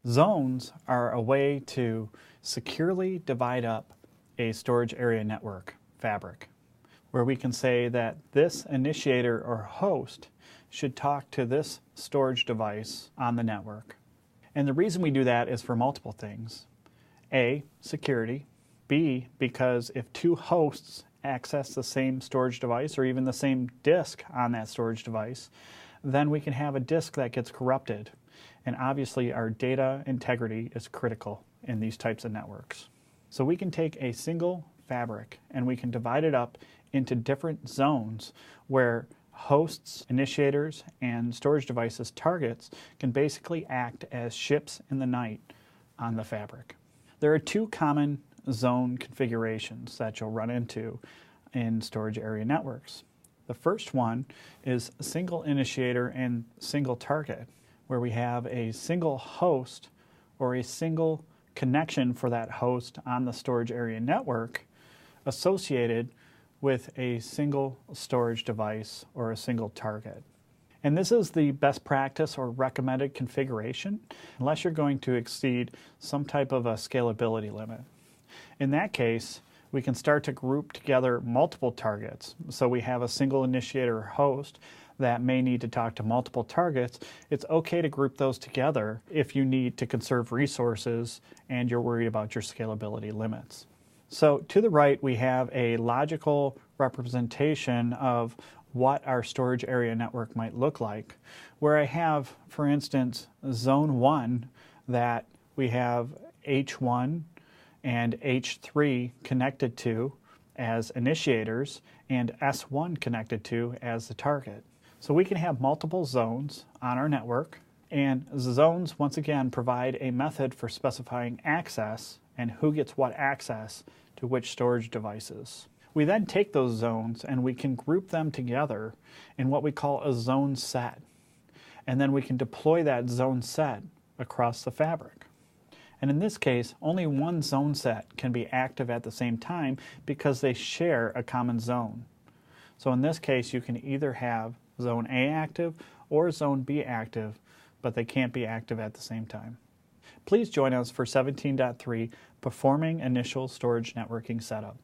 Zones are a way to securely divide up a storage area network fabric, where we can say that this initiator or host should talk to this storage device on the network. And the reason we do that is for multiple things. A, security. B, because if two hosts access the same storage device or even the same disk on that storage device, then we can have a disk that gets corrupted. And obviously our data integrity is critical in these types of networks. So we can take a single fabric and we can divide it up into different zones where hosts, initiators, and storage devices targets can basically act as ships in the night on the fabric. There are two common zone configurations that you'll run into in storage area networks. The first one is single initiator and single target, where we have a single host or a single connection for that host on the storage area network associated with a single storage device or a single target. And this is the best practice or recommended configuration unless you're going to exceed some type of a scalability limit. In that case, we can start to group together multiple targets. So we have a single initiator host that may need to talk to multiple targets. It's okay to group those together if you need to conserve resources and you're worried about your scalability limits. So to the right, we have a logical representation of what our storage area network might look like, where I have, for instance, zone 1 that we have H1 and H3 connected to as initiators and S1 connected to as the target. So we can have multiple zones on our network, and zones once again provide a method for specifying access and who gets what access to which storage devices. We then take those zones and we can group them together in what we call a zone set. And then we can deploy that zone set across the fabric. And in this case, only one zone set can be active at the same time because they share a common zone. So in this case, you can either have zone A active or zone B active, but they can't be active at the same time. Please join us for 17.3 Performing Initial Storage Networking Setup.